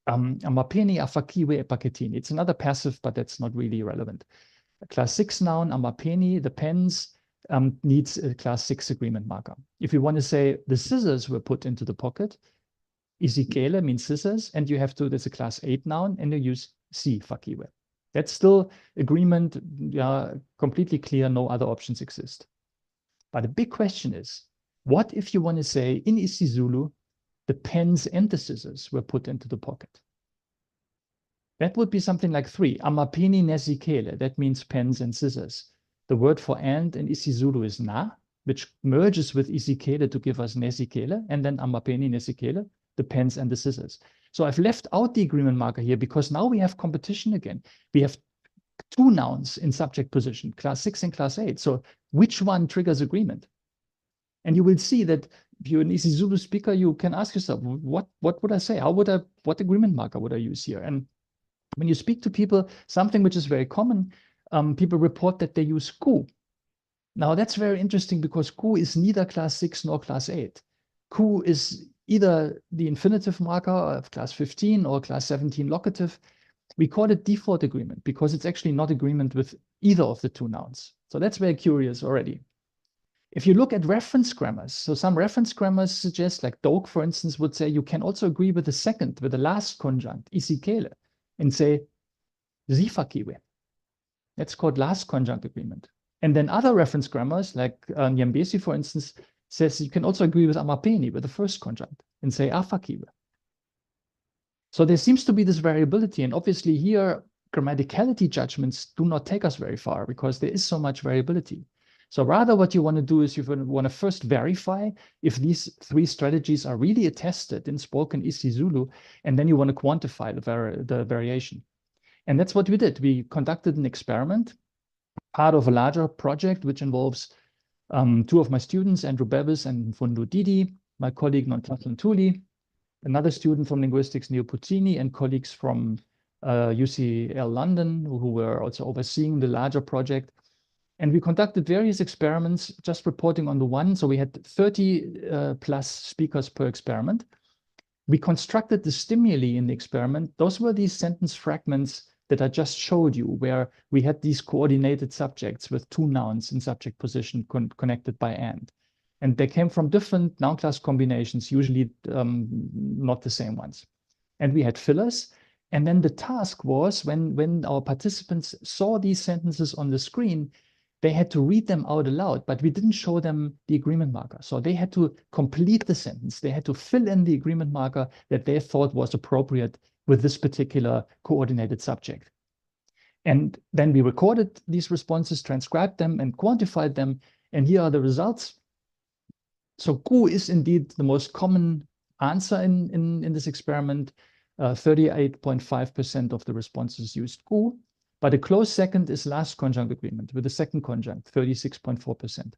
amapeni afakiwe epaketini. It's another passive, but that's not really relevant. A class 6 noun, amapeni, the pens, needs a class 6 agreement marker. If you want to say the scissors were put into the pocket, isikele means scissors, and you have to, there's a class 8 noun, and you use si fakiwe. That's still agreement, completely clear, no other options exist. But the big question is, what if you want to say in isiZulu, the pens and the scissors were put into the pocket? That would be something like 3. Amapeni nesikele, that means pens and scissors. The word for and in isiZulu is na, which merges with isikele to give us nesikele, and then amapeni nesikele, the pens and the scissors. So I've left out the agreement marker here because now we have competition again. We have 2 nouns in subject position, class 6 and class 8. So which one triggers agreement? And you will see that if you're an isiZulu speaker, you can ask yourself, what would I say? What agreement marker would I use here? And when you speak to people, something which is very common, people report that they use ku. Now that's very interesting because ku is neither class 6 nor class 8. Ku is either the infinitive marker of class 15 or class 17 locative. We call it default agreement because it's actually not agreement with either of the 2 nouns. So that's very curious already. If you look at reference grammars, so some reference grammars suggest, like Doak, for instance, would say you can also agree with the second, with the last conjunct, isikele, and say zifakiwe. That's called last conjunct agreement. And then other reference grammars, like Nyambesi, for instance, says you can also agree with amapeni, with the first conjunct, and say afakiwe. So there seems to be this variability. And obviously here, grammaticality judgments do not take us very far because there is so much variability. So rather what you want to do is you want to first verify if these 3 strategies are really attested in spoken isiZulu, and then you want to quantify the variation. And that's what we did. We conducted an experiment, part of a larger project, which involves 2 of my students, Andrew Bevis and Mfundo Didi, my colleague Nontatlan Tuli, another student from linguistics, Neo Puccini, and colleagues from UCL London, who were also overseeing the larger project. And we conducted various experiments, just reporting on the one. So we had 30 plus speakers per experiment. We constructed the stimuli in the experiment. Those were these sentence fragments that I just showed you, where we had these coordinated subjects with 2 nouns in subject position connected by and. And they came from different noun class combinations, usually not the same ones. And we had fillers. And then the task was when our participants saw these sentences on the screen, they had to read them out aloud, but we didn't show them the agreement marker. So they had to complete the sentence. They had to fill in the agreement marker that they thought was appropriate with this particular coordinated subject. And then we recorded these responses, transcribed them, and quantified them. And here are the results. So Ku is indeed the most common answer in this experiment. 38.5% of the responses used Ku. But a close second is last conjunct agreement with the second conjunct, 36.4%.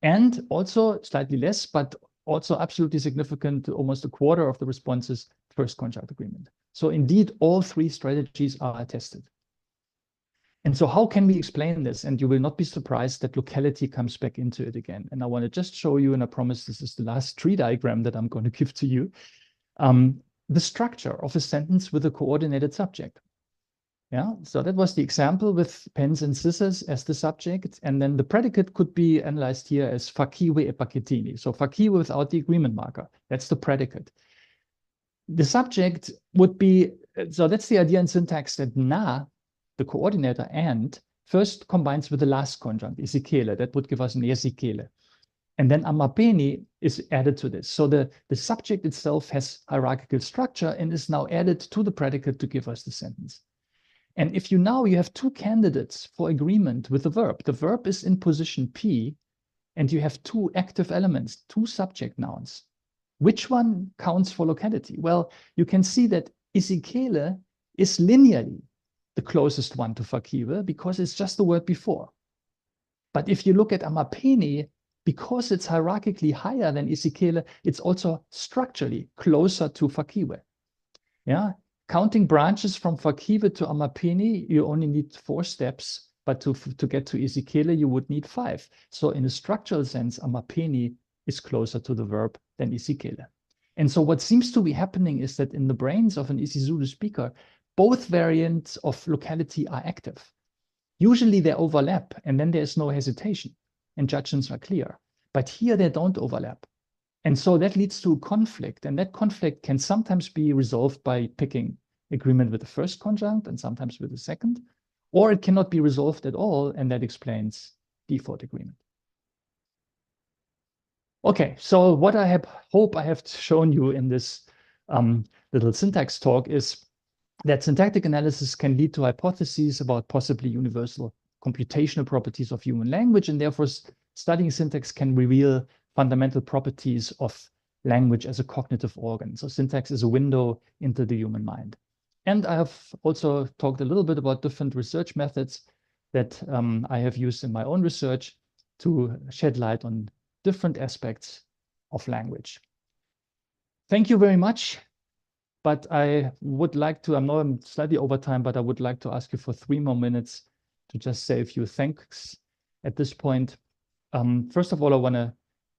And also slightly less, but also absolutely significant, almost a quarter of the responses, first conjunct agreement. So indeed, all three strategies are tested. And so how can we explain this? And you will not be surprised that locality comes back into it again. And I want to just show you, and I promise this is the last tree diagram that I'm going to give to you, the structure of a sentence with a coordinated subject. Yeah, so that was the example with pens and scissors as the subject. And then the predicate could be analyzed here as fakiwe e paketini. So fakiwe without the agreement marker. That's the predicate. The subject would be, so that's the idea in syntax that na, the coordinator, and first combines with the last conjunct, isikele. That would give us an esikele. And then amapeni is added to this. So the subject itself has hierarchical structure and is now added to the predicate to give us the sentence. And if you have two candidates for agreement with the verb is in position P, and you have two active elements, two subject nouns. Which one counts for locality? Well, you can see that isikele is linearly the closest one to fakiwe because it's just the word before. But if you look at amapeni, because it's hierarchically higher than isikele, it's also structurally closer to fakiwe. Yeah. Counting branches from fakiwe to amapeni, you only need 4 steps, but to get to isikele, you would need 5. So in a structural sense, amapeni is closer to the verb than isikele. And so what seems to be happening is that in the brains of an isiZulu speaker, both variants of locality are active. Usually they overlap, and then there's no hesitation, and judgments are clear. But here they don't overlap. And so that leads to a conflict, and that conflict can sometimes be resolved by picking agreement with the first conjunct and sometimes with the second, or it cannot be resolved at all, and that explains default agreement. Okay, so what I hope I have shown you in this little syntax talk is that syntactic analysis can lead to hypotheses about possibly universal computational properties of human language, and therefore studying syntax can reveal fundamental properties of language as a cognitive organ. So syntax is a window into the human mind. And I have also talked a little bit about different research methods that I have used in my own research to shed light on different aspects of language. Thank you very much. But I would like to, I know I'm slightly over time, but I would like to ask you for 3 more minutes to just say a few thanks at this point. First of all, I want to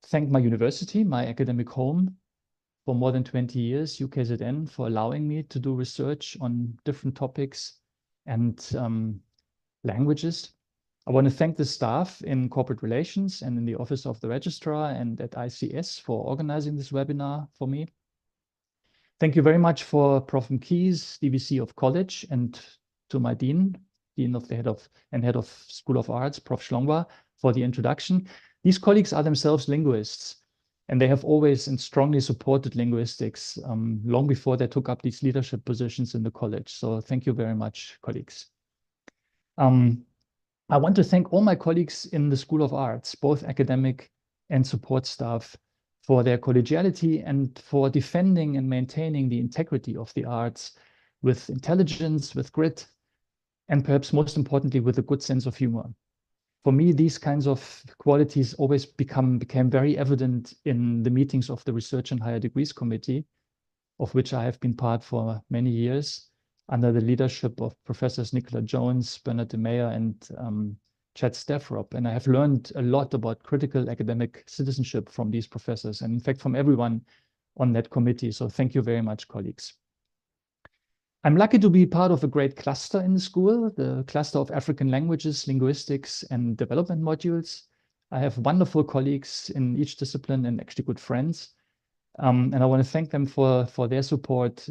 thank my university, my academic home, for more than 20 years, UKZN, for allowing me to do research on different topics and languages. I want to thank the staff in corporate relations and in the office of the registrar and at ICS for organizing this webinar for me. Thank you very much for Prof. Mkhi's DVC of college, and to my dean of the head of School of Arts, Prof. Shlongwa, for the introduction. These colleagues are themselves linguists, and they have always and strongly supported linguistics long before they took up these leadership positions in the college. So thank you very much, colleagues. I want to thank all my colleagues in the School of Arts, both academic and support staff, for their collegiality and for defending and maintaining the integrity of the arts with intelligence, with grit, and perhaps most importantly, with a good sense of humor. For me, these kinds of qualities always became very evident in the meetings of the Research and Higher Degrees Committee, of which I have been part for many years, under the leadership of Professors Nicola Jones, Bernard de Meyer, and Chad Stavrop. And I have learned a lot about critical academic citizenship from these professors, and in fact, from everyone on that committee. So thank you very much, colleagues. I'm lucky to be part of a great cluster in the school, the cluster of African languages, linguistics, and development modules. I have wonderful colleagues in each discipline and actually good friends. And I want to thank them for their support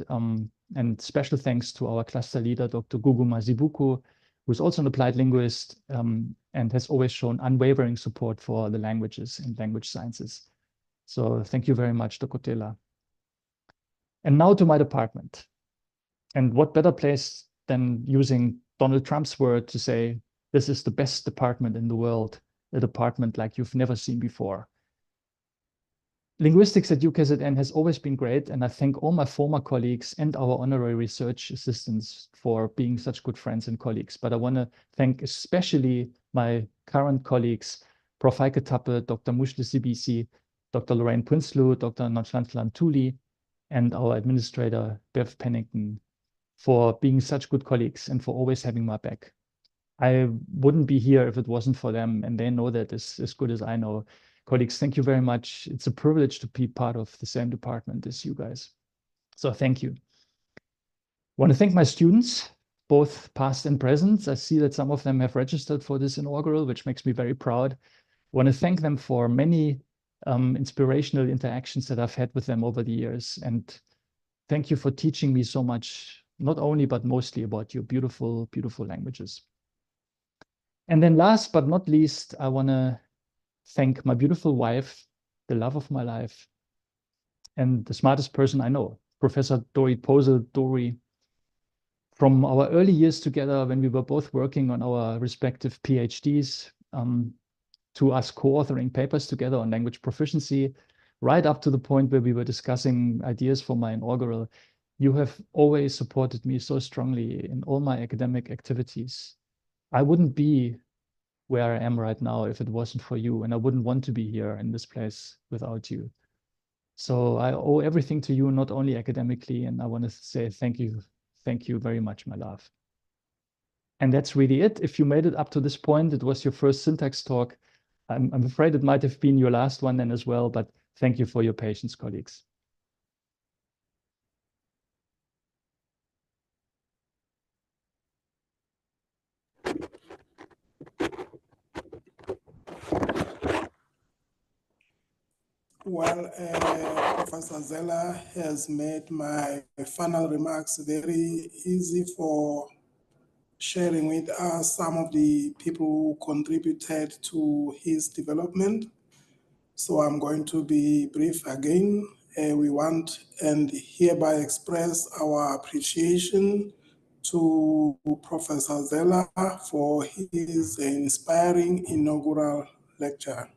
And special thanks to our cluster leader, Dr. Gugu Mazibuku, who's also an applied linguist and has always shown unwavering support for the languages and language sciences. So thank you very much, Dokotela. And now to my department. And what better place than using Donald Trump's word to say, this is the best department in the world, a department like you've never seen before. Linguistics at UKZN has always been great, and I thank all my former colleagues and our honorary research assistants for being such good friends and colleagues. But I want to thank especially my current colleagues, Prof. Heike Tappe, Dr. Mushli Sibisi, Dr. Lorraine Prinsloo, Dr. Nonchlanchlan Tuli, and our administrator, Bev Pennington, for being such good colleagues and for always having my back. I wouldn't be here if it wasn't for them, and they know that as good as I know. Colleagues, thank you very much. It's a privilege to be part of the same department as you guys. So thank you. I want to thank my students, both past and present. I see that some of them have registered for this inaugural, which makes me very proud. I want to thank them for many inspirational interactions that I've had with them over the years. And thank you for teaching me so much, not only, but mostly about your beautiful, beautiful languages. And then last but not least, I want to thank my beautiful wife, the love of my life, and the smartest person I know, Professor Dori Posel, Dori. From our early years together, when we were both working on our respective PhDs, to us co-authoring papers together on language proficiency, right up to the point where we were discussing ideas for my inaugural, you have always supported me so strongly in all my academic activities. I wouldn't be where I am right now if it wasn't for you, and I wouldn't want to be here in this place without you. So I owe everything to you, not only academically, and I want to say thank you very much, my love. And that's really it. If you made it up to this point, it was your first syntax talk. I'm afraid it might have been your last one then as well, but thank you for your patience, colleagues. Well, Professor Zeller has made my final remarks very easy for sharing with us some of the people who contributed to his development. So I'm going to be brief again. We want and hereby express our appreciation to Professor Zeller for his inspiring inaugural lecture.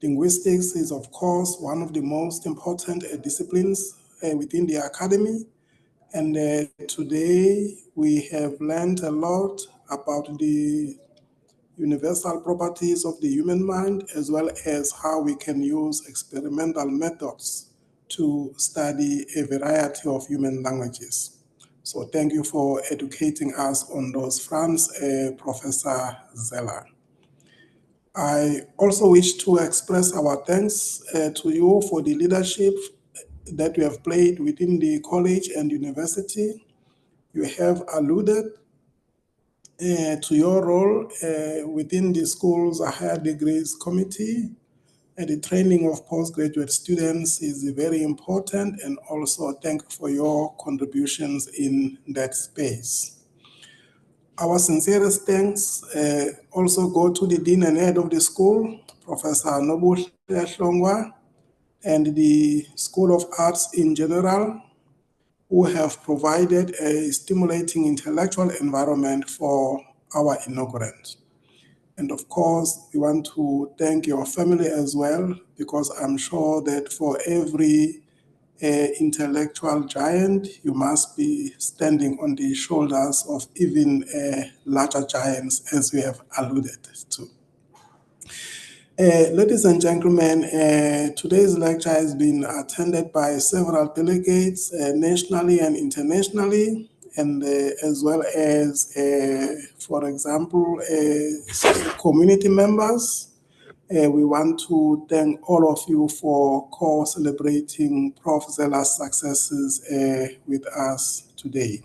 Linguistics is, of course, one of the most important disciplines within the academy. And today we have learned a lot about the universal properties of the human mind, as well as how we can use experimental methods to study a variety of human languages. So thank you for educating us on those fronts, Professor Zeller. I also wish to express our thanks to you for the leadership that you have played within the college and university. You have alluded to your role within the school's higher degrees committee, and the training of postgraduate students is very important, and also thank you for your contributions in that space. Our sincerest thanks also go to the Dean and Head of the school, Professor Nobuhle Hlongwa, and the School of Arts in general, who have provided a stimulating intellectual environment for our inaugurant. And of course, we want to thank your family as well, because I'm sure that for every intellectual giant, you must be standing on the shoulders of even larger giants, as we have alluded to. Ladies and gentlemen, today's lecture has been attended by several delegates nationally and internationally, and as well as, for example, community members. We want to thank all of you for co-celebrating Prof. Zeller's successes with us today.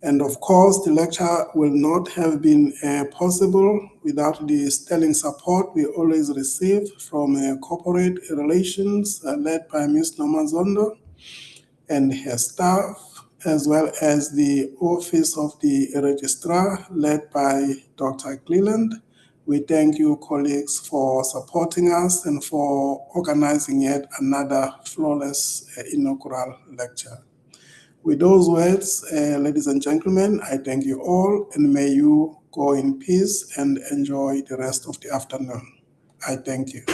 And of course, the lecture will not have been possible without the sterling support we always receive from corporate relations led by Ms. Norma Zondo and her staff, as well as the Office of the Registrar, led by Dr. Cleland. We thank you, colleagues, for supporting us and for organizing yet another flawless inaugural lecture. With those words, ladies and gentlemen, I thank you all, and may you go in peace and enjoy the rest of the afternoon. I thank you.